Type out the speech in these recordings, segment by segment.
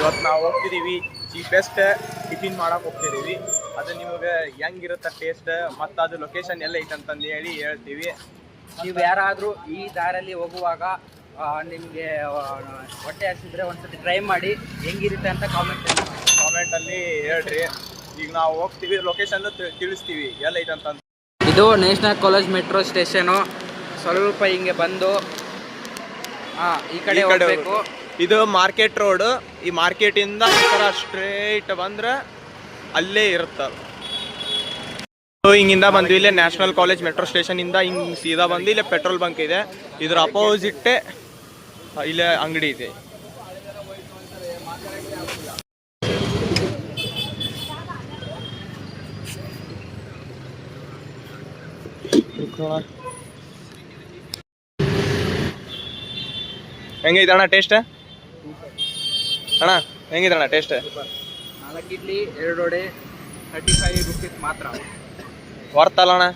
ಇವತ್ತು ನಾವು ಹೋಗ್ತಿದ್ದೀವಿ cheapest tiffin ಮಾಡಕ್ಕೆ ಹೋಗ್ತಿದ್ದೀವಿ. ಅದು ನಿಮಗೆ ಹೆಂಗಿರುತ್ತೆ ಟೇಸ್ಟ್ ಮತ್ತು ಅದು ಲೊಕೇಶನ್ ಎಲ್ಲ ಐತೆ ಅಂತಂದು ಹೇಳ್ತೀವಿ. ನೀವು ಯಾರಾದರೂ ಈ ದಾರಲ್ಲಿ ಹೋಗುವಾಗ ನಿಮಗೆ ಹೊಟ್ಟೆ ಹಸಿದ್ರೆ ಒಂದ್ಸತಿ ಟ್ರೈ ಮಾಡಿ ಹೆಂಗಿರುತ್ತೆ ಅಂತ ಕಾಮೆಂಟಲ್ಲಿ ಹೇಳ್ರಿ. ಈಗ ನಾವು ಹೋಗ್ತೀವಿ, ಲೊಕೇಶನ್ ತಿಳಿಸ್ತೀವಿ ಎಲ್ಲ ಐತೆ ಅಂತ. ಇದು ನ್ಯಾಷನಲ್ ಕಾಲೇಜ್ ಮೆಟ್ರೋ ಸ್ಟೇಷನು. ಸ್ವಲ್ಪ ಹಿಂಗೆ ಬಂದು ಈ ಕಡೆ ಹೋಗಬೇಕು. ಇದು ಮಾರ್ಕೆಟ್ ರೋಡ್. ಈ ಮಾರ್ಕೆಟಿಂದ ಈ ಥರ ಸ್ಟ್ರೇಟ್ ಬಂದ್ರೆ ಅಲ್ಲೇ ಇರುತ್ತೆ. ಹಿಂಗಿಂದ ಬಂದ್ವಿ, ಇಲ್ಲೇ ನ್ಯಾಷನಲ್ ಕಾಲೇಜ್ ಮೆಟ್ರೋ ಸ್ಟೇಷನ್ ಇಂದ ಹಿಂಗೆ ಸೀದಾ ಬಂದು ಇಲ್ಲೇ ಪೆಟ್ರೋಲ್ ಬಂಕ್ ಇದೆ. ಇದ್ರ ಅಪೋಸಿಟ್ಟೆ ಇಲ್ಲೇ ಅಂಗಡಿ ಇದೆ. ಹೆಂಗೈತೆ ಅಣ್ಣ ಟೇಸ್ಟ್? ಅಣ್ಣ ಹೆಂಗಿದೆ ಅಣ್ಣ ಟೇಸ್ಟ್? 4 ಇಡ್ಲಿ 2 ವಡೆ 35 ರೂಪೀಸ್ ಮಾತ್ರ. ವರ್ತ್ ಅಲ್ಲ ಅಣ್ಣ,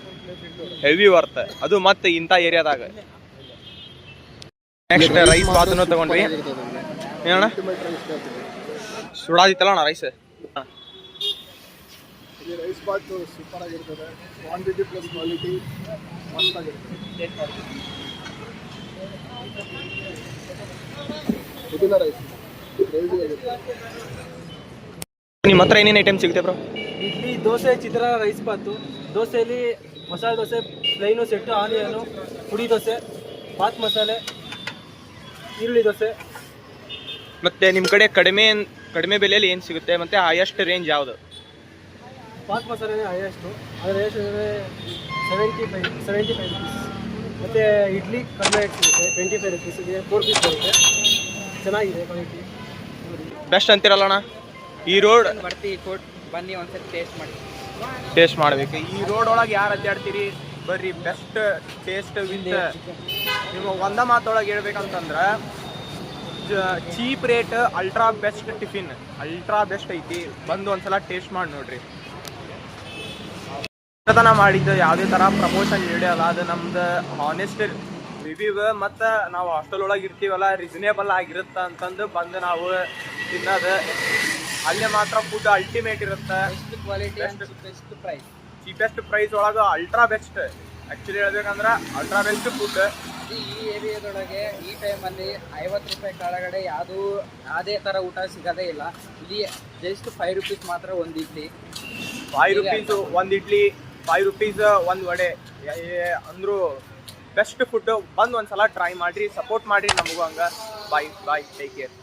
ಹೆವಿ ವರ್ತ್. ಅದು ಮತ್ತೆ ಇಂಥ ಏರಿಯಾದಾಗ. ನೆಕ್ಸ್ಟ್ ರೈಸ್ ಬಾತನ್ನು ತಗೊಂಡ್ವಿ. ಏನಣ್ಣ ಸುಡಾದಿತ್ತಲ್ಲ ಅಣ್ಣ ರೈಸ್? ರೈಸ್ ಬಾತ್ ಸೂಪರ್ ಆಗಿರ್ತದೆ. ಕ್ವಾಂಟಿಟಿ ಪ್ಲಸ್ ಕ್ವಾಲಿಟಿ ಮಸ್ತಾಗಿರ್ತದೆ. ಪುದೀನ ರೈಸ್ ನಿಮ್ಮ ಹತ್ರ ಏನೇನು ಐಟಮ್ ಸಿಗುತ್ತೆ ಬ್ರೋ? ಇಡ್ಲಿ, ದೋಸೆ, ಚಿತ್ರಾನ್ನ, ರೈಸ್ ಬಾತು. ದೋಸೆಯಲ್ಲಿ masala dosa, plain set, onion, ಪುಡಿ ದೋಸೆ, ಬಾತ್ ಮಸಾಲೆ, ಈರುಳ್ಳಿ ದೋಸೆ. ಮತ್ತೆ ನಿಮ್ಮ ಕಡೆ ಕಡಿಮೆ ಬೆಲೆಯಲ್ಲಿ ಏನು ಸಿಗುತ್ತೆ ಮತ್ತೆ ಹೈಯೆಸ್ಟ್ ರೇಂಜ್ ಯಾವುದು? ಬಾತ್ ಮಸಾಲೆನೇ ಹೈಯೆಸ್ಟು. ಅದರ ಎಷ್ಟು ಅಂದರೆ 75 ರುಪೀಸ್. ಮತ್ತು ಇಡ್ಲಿ ಕಡಿಮೆ ರೇಟ್ ಸಿಗುತ್ತೆ, 25 ರುಪೀಸಿಗೆ 4 ಪೀಸ್ ಬರುತ್ತೆ. ಚೆನ್ನಾಗಿದೆ ಕ್ವಾಲಿಟಿ. ಬೆಸ್ಟ್ ಅಂತಿರಲ್ಲ ಅಣ್ಣ? ಈ ರೋಡ್ ಬನ್ನಿ ಒಂದ್ಸತಿ ಟೇಸ್ಟ್ ಮಾಡಬೇಕು. ಈ ರೋಡ್ ಒಳಗೆ ಯಾರು ಅಡ್ಡಾಡ್ತೀರಿ ಬರ್ರಿ, ಬೆಸ್ಟ್ ಟೇಸ್ಟ್ ವಿತ್. ನೀವು ಒಂದ ಮಾತೊಳಗೆ ಹೇಳ್ಬೇಕಂತಂದ್ರೆ cheap rate, ultra best tiffin, ultra best ಐತಿ. ಬಂದು ಒಂದ್ಸಲ ಟೇಸ್ಟ್ ಮಾಡಿ ನೋಡ್ರಿ. ತನ ಮಾಡಿದ್ದು ಯಾವುದೇ ಥರ ಪ್ರಮೋಷನ್ ಹಿಡಿಯಲ್ಲ. ಅದು ನಮ್ದು ಹಾನೆಸ್ಟ್ ರಿವ್ಯೂ. ಮತ್ತು ನಾವು ಹಾಸ್ಟೆಲ್ ಒಳಗೆ ಇರ್ತೀವಲ್ಲ, ರೀಸನೇಬಲ್ ಆಗಿರುತ್ತೆ ಅಂತಂದು ಬಂದು ನಾವು ತಿನ್ನೋದು. ಅಲ್ಲೇ ಮಾತ್ರ ಫುಡ್ ಅಲ್ಟಿಮೇಟ್ ಇರುತ್ತೆ. ಚೀಪೆಸ್ಟ್ ಪ್ರೈಸ್ ಒಳಗೆ ಅಲ್ಟ್ರಾ ಬೆಸ್ಟ್. ಆ್ಯಕ್ಚುಲಿ ಹೇಳ್ಬೇಕಂದ್ರೆ ಅಲ್ಟ್ರಾ ಬೆಸ್ಟ್ ಫುಡ್. ಈ ಏರಿಯಾದೊಳಗೆ ಈ ಟೈಮಲ್ಲಿ 50 ರೂಪಾಯಿ ಕೆಳಗಡೆ ಯಾವುದೇ ಥರ ಊಟ ಸಿಗೋದೇ ಇಲ್ಲ. ಇಲ್ಲಿ ಜಸ್ಟ್ 5 ರೂಪೀಸ್ ಮಾತ್ರ ಒಂದು ಇಡ್ಲಿ. 5 ರೂಪೀಸ್ ಒಂದು ಇಡ್ಲಿ, 5 ರೂಪೀಸ್ ಒಂದು ವಡೆ. ಅಂದರೂ ಬೆಸ್ಟ್ ಫುಡ್. ಬಂದು ಒಂದ್ಸಲ ಟ್ರೈ ಮಾಡಿರಿ, ಸಪೋರ್ಟ್ ಮಾಡಿರಿ ನಮಗೂ. ಹಂಗೆ ಬಾಯ್ ಟೇಕ್ ಕೇರ್.